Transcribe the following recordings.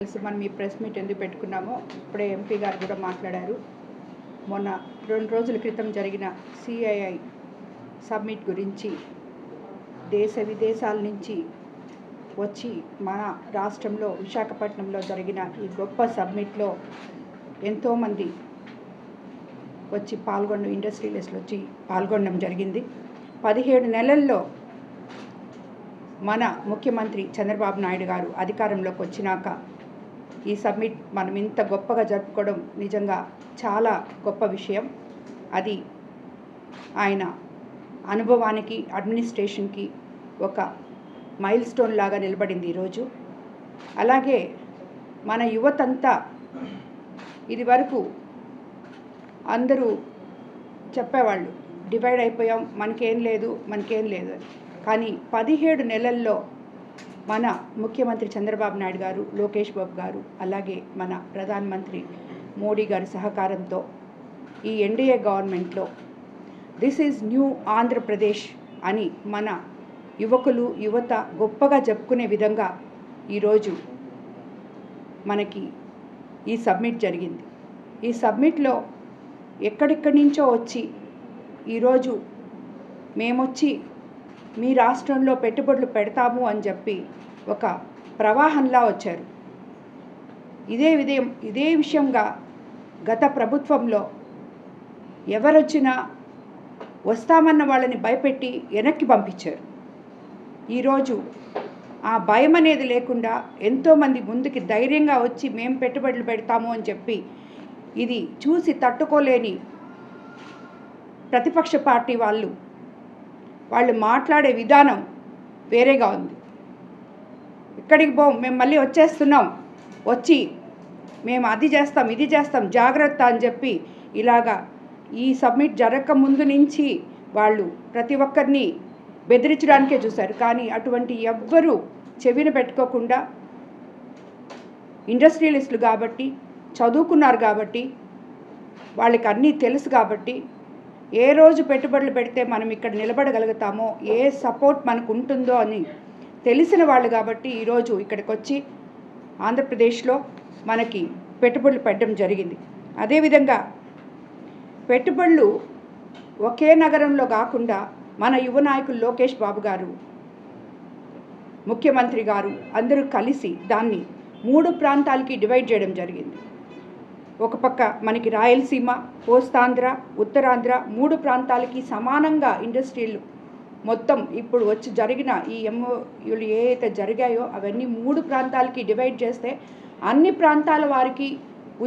మనం ఈ press meet ఎందుకు పెట్టుకున్నామో ఇప్పుడే ఎంపీ గారు కూడా మాట్లాడారు. మొన్న 2 రోజుల క్రితం జరిగిన సిఐఐ సబ్మిట్ గురించి దేశ విదేశాల నుంచి వచ్చి మన రాష్ట్రంలో విశాఖపట్నంలో జరిగిన ఈ గొప్ప సబ్మిట్లో ఎంతోమంది వచ్చి ఇండస్ట్రియలిస్టులు వచ్చి పాల్గొనడం జరిగింది. 17 నెలల్లో మన ముఖ్యమంత్రి చంద్రబాబు నాయుడు గారు అధికారంలోకి వచ్చినాక ఈ సబ్మిట్ మనం ఇంత గొప్పగా జరుపుకోవడం నిజంగా చాలా గొప్ప విషయం. అది ఆయన అనుభవానికి, అడ్మినిస్ట్రేషన్కి ఒక మైల్ స్టోన్ లాగా నిలబడింది ఈరోజు. అలాగే మన యువతంతా ఇది వరకు అందరూ చెప్పేవాళ్ళు డివైడ్ అయిపోయాం, మనకేం లేదు అని. కానీ 17 నెలల్లో మన ముఖ్యమంత్రి చంద్రబాబు నాయుడు గారు, లోకేష్ బాబు గారు, అలాగే మన ప్రధానమంత్రి మోడీ గారి సహకారంతో ఈ ఎన్డీఏ గవర్నమెంట్లో దిస్ ఈజ్ న్యూ ఆంధ్రప్రదేశ్ అని మన యువత గొప్పగా చెప్పుకునే విధంగా ఈరోజు మనకి ఈ సబ్మిట్ జరిగింది. ఈ సబ్మిట్లో ఎక్కడెక్కడి నుంచో వచ్చి ఈరోజు మేమొచ్చి మీ రాష్ట్రంలో పెట్టుబడులు పెడతాము అని చెప్పి ఒక ప్రవాహంలా వచ్చారు. ఇదే విషయంగా గత ప్రభుత్వంలో ఎవరొచ్చినా వస్తామన్న వాళ్ళని భయపెట్టి వెనక్కి పంపించారు. ఈరోజు ఆ భయం అనేది లేకుండా ఎంతోమంది ముందుకి ధైర్యంగా వచ్చి మేము పెట్టుబడులు పెడతాము అని చెప్పి ఇది చూసి తట్టుకోలేని ప్రతిపక్ష పార్టీ వాళ్ళు మాట్లాడే విధానం వేరేగా ఉంది. ఇక్కడికి మేము మళ్ళీ వచ్చేస్తున్నాం, వచ్చి మేము అది చేస్తాం ఇది చేస్తాం జాగ్రత్త అని చెప్పి ఇలాగా ఈ సబ్మిట్ జరగక ముందు నుంచి వాళ్ళు ప్రతి ఒక్కరిని బెదిరించడానికే చూశారు. కానీ అటువంటి ఎవ్వరూ చెవిన పెట్టుకోకుండా ఇండస్ట్రియలిస్టులు కాబట్టి, చదువుకున్నారు కాబట్టి, వాళ్ళకి అన్నీ తెలుసు కాబట్టి ఏ రోజు పెట్టుబడులు పెడితే మనం ఇక్కడ నిలబడగలుగుతామో, ఏ సపోర్ట్ మనకు ఉంటుందో అని తెలిసిన వాళ్ళు కాబట్టి ఈరోజు ఇక్కడికి వచ్చి ఆంధ్రప్రదేశ్లో మనకి పెట్టుబడులు పెట్టడం జరిగింది. అదేవిధంగా పెట్టుబడులు ఒకే నగరంలో కాకుండా మన యువ నాయకులు లోకేష్ బాబు గారు, ముఖ్యమంత్రి గారు అందరూ కలిసి దాన్ని 3 ప్రాంతాలకి డివైడ్ చేయడం జరిగింది. ఒక పక్క మనకి రాయలసీమ, కోస్తాంధ్ర, ఉత్తరాంధ్ర 3 ప్రాంతాలకి సమానంగా ఇండస్ట్రీలు మొత్తం ఇప్పుడు వచ్చి జరిగిన ఈ ఎంఓయూలు ఏవైతే జరిగాయో అవన్నీ 3 ప్రాంతాలకి డివైడ్ చేస్తే అన్ని ప్రాంతాల వారికి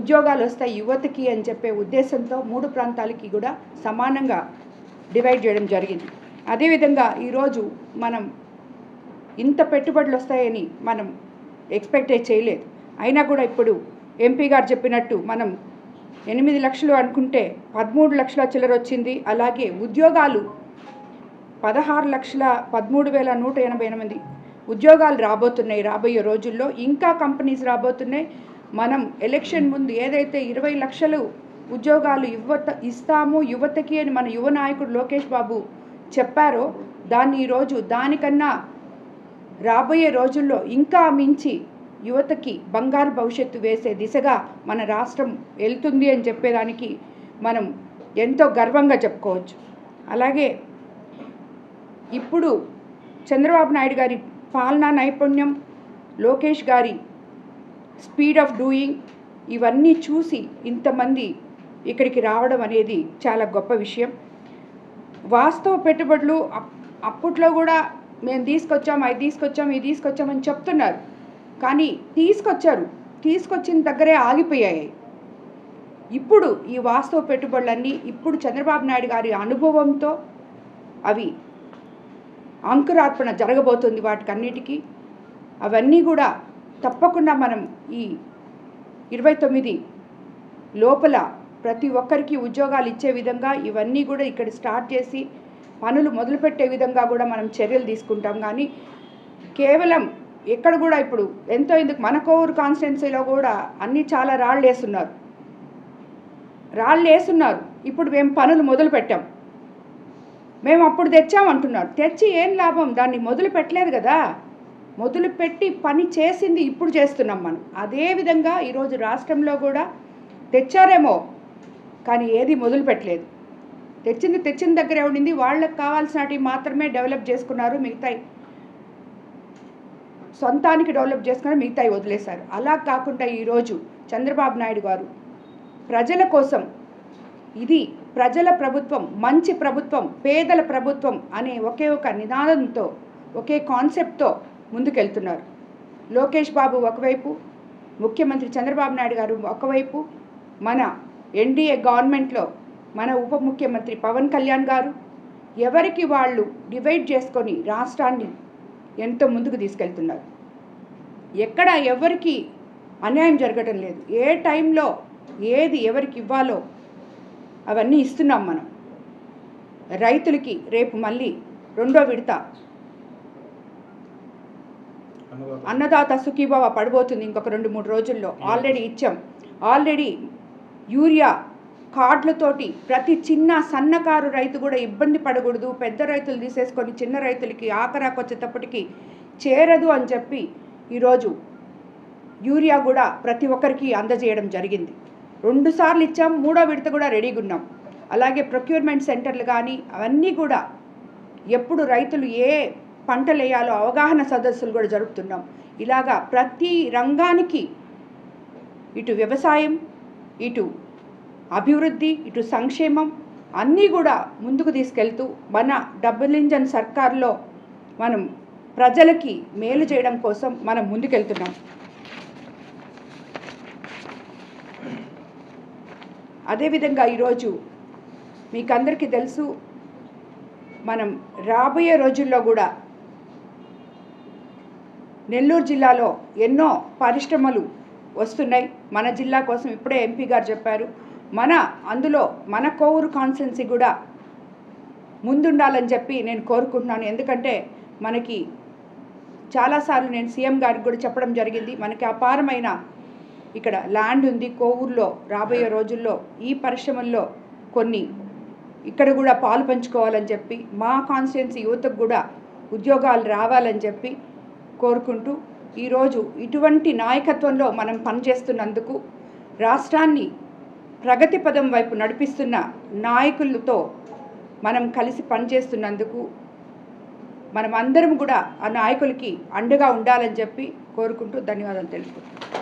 ఉద్యోగాలు వస్తాయి యువతకి అని చెప్పే ఉద్దేశంతో 3 ప్రాంతాలకి కూడా సమానంగా డివైడ్ చేయడం జరిగింది. అదేవిధంగా ఈరోజు మనం ఇంత పెట్టుబడులు వస్తాయని మనం ఎక్స్పెక్ట్ చేయలేదు. అయినా కూడా ఇప్పుడు ఎంపీ గారు చెప్పినట్టు మనం 8 లక్షలు అనుకుంటే 13 లక్షల చిల్లర వచ్చింది. అలాగే ఉద్యోగాలు 16,13,188 ఉద్యోగాలు రాబోతున్నాయి. రాబోయే రోజుల్లో ఇంకా కంపెనీస్ రాబోతున్నాయి. మనం ఎలక్షన్ ముందు ఏదైతే 20 లక్షలు ఉద్యోగాలు ఇస్తాము యువతకి అని మన యువ నాయకుడు లోకేష్ బాబు చెప్పారో దాన్ని ఈరోజు దానికన్నా రాబోయే రోజుల్లో ఇంకా మించి యువతకి బంగారు భవిష్యత్తు వేసే దిశగా మన రాష్ట్రం వెళ్తుంది అని చెప్పేదానికి మనం ఎంతో గర్వంగా చెప్పుకోవచ్చు. అలాగే ఇప్పుడు చంద్రబాబు నాయుడు గారి పాలనా నైపుణ్యం, లోకేష్ గారి స్పీడ్ ఆఫ్ డూయింగ్ ఇవన్నీ చూసి ఇంతమంది ఇక్కడికి రావడం అనేది చాలా గొప్ప విషయం. వాస్తవ పెట్టుబడులు అప్పట్లో కూడా మేము ఇది తీసుకొచ్చామని చెప్తున్నారు. కానీ తీసుకొచ్చిన దగ్గరే ఆగిపోయాయి. ఇప్పుడు ఈ వాస్తవ పెట్టుబడులన్నీ ఇప్పుడు చంద్రబాబు నాయుడు గారి అనుభవంతో అవి అంకురార్పణ జరగబోతుంది వాటికన్నిటికీ. అవన్నీ కూడా తప్పకుండా మనం ఈ 29 లోపల ప్రతి ఒక్కరికి ఉద్యోగాలు ఇచ్చే విధంగా ఇవన్నీ కూడా ఇక్కడ స్టార్ట్ చేసి పనులు మొదలుపెట్టే విధంగా కూడా మనం చర్యలు తీసుకుంటాం. కానీ కేవలం ఎక్కడ కూడా ఇప్పుడు ఎందుకు మన కోవూరు కాన్స్టిట్యున్సీలో కూడా అన్నీ చాలా రాళ్ళు వేస్తున్నారు. ఇప్పుడు మేము పనులు మొదలు పెట్టాం, మేము అప్పుడు తెచ్చామంటున్నారు. తెచ్చి ఏం లాభం, దాన్ని మొదలు పెట్టలేదు కదా. మొదలుపెట్టి పని చేసింది ఇప్పుడు చేస్తున్నాం మనం. అదేవిధంగా ఈరోజు రాష్ట్రంలో కూడా తెచ్చారేమో కానీ ఏది మొదలు పెట్టలేదు. తెచ్చిన దగ్గరే ఉండింది. వాళ్ళకి కావాల్సినవి మాత్రమే డెవలప్ చేసుకున్నారు, మిగతాయి సొంతానికి డెవలప్ చేసుకున్నారు, మిగతాయి వదిలేశారు. అలా కాకుండా ఈరోజు చంద్రబాబు నాయుడు గారు ప్రజల కోసం, ఇది ప్రజల ప్రభుత్వం, మంచి ప్రభుత్వం, పేదల ప్రభుత్వం అనే ఒకే ఒక నినాదంతో, ఒకే కాన్సెప్ట్తో ముందుకెళ్తున్నారు. లోకేష్ బాబు ఒకవైపు, ముఖ్యమంత్రి చంద్రబాబు నాయుడు గారు ఒకవైపు, మన ఎన్డీఏ గవర్నమెంట్లో మన ఉప ముఖ్యమంత్రి పవన్ కళ్యాణ్ గారు ఎవరికి వాళ్ళు డివైడ్ చేసుకొని రాష్ట్రాన్ని ఎంతో ముందుకు తీసుకెళ్తున్నారు. ఎక్కడ ఎవరికి అన్యాయం జరగటం లేదు. ఏ టైంలో ఏది ఎవరికి ఇవ్వాలో అవన్నీ ఇస్తున్నాం మనం. రైతులకి రేపు మళ్ళీ 2వ విడత అన్నదాత సుఖీభవ పడిపోతుంది ఇంకొక 2-3 రోజుల్లో. ఆల్రెడీ ఇచ్చాం. ఆల్రెడీ యూరియా కార్డులతోటి ప్రతి చిన్న సన్నకారు రైతు కూడా ఇబ్బంది పడకూడదు, పెద్ద రైతులు తీసేసుకొని చిన్న రైతులకి ఆఖరాకు వచ్చేటప్పటికి చేరదు అని చెప్పి ఈరోజు యూరియా కూడా ప్రతి ఒక్కరికి అందజేయడం జరిగింది. 2 సార్లు ఇచ్చాం, 3వ విడత కూడా రెడీగా ఉన్నాం. అలాగే ప్రొక్యూర్మెంట్ సెంటర్లు కానీ అవన్నీ కూడా ఎప్పుడు రైతులు ఏ పంటలు వేయాలో అవగాహన సదస్సులు కూడా జరుపుతున్నాం. ఇలాగా ప్రతి రంగానికి, ఇటు వ్యవసాయం, ఇటు అభివృద్ధి, ఇటు సంక్షేమం అన్నీ కూడా ముందుకు తీసుకెళ్తూ మన డబుల్ ఇంజన్ సర్కార్లో మనం ప్రజలకి మేలు చేయడం కోసం మనం ముందుకెళ్తున్నాం. అదేవిధంగా ఈరోజు మీకు అందరికీ తెలుసు, మనం రాబోయే రోజుల్లో కూడా నెల్లూరు జిల్లాలో ఎన్నో పరిశ్రమలు వస్తున్నాయి. మన జిల్లా కోసం ఇప్పుడే ఎంపీ గారు చెప్పారు. అందులో మన కోవూరు కాన్స్టిట్యున్సీ కూడా ముందుండాలని చెప్పి నేను కోరుకుంటున్నాను. ఎందుకంటే మనకి చాలాసార్లు నేను సీఎం గారికి కూడా చెప్పడం జరిగింది, మనకి అపారమైన ఇక్కడ ల్యాండ్ ఉంది కోవూరులో. రాబోయే రోజుల్లో ఈ పరిశ్రమల్లో కొన్ని ఇక్కడ కూడా పాలు పంచుకోవాలని చెప్పి, మా కాన్స్టిట్యున్సీ యువతకు కూడా ఉద్యోగాలు రావాలని చెప్పి కోరుకుంటూ, ఈరోజు ఇటువంటి నాయకత్వంలో మనం పనిచేస్తున్నందుకు, రాష్ట్రాన్ని ప్రగతి పదం వైపు నడిపిస్తున్న నాయకులతో మనం కలిసి పనిచేస్తున్నందుకు మనం అందరం కూడా ఆ నాయకులకి అండగా ఉండాలని చెప్పి కోరుకుంటూ ధన్యవాదాలు తెలుపుకుంటున్నాం.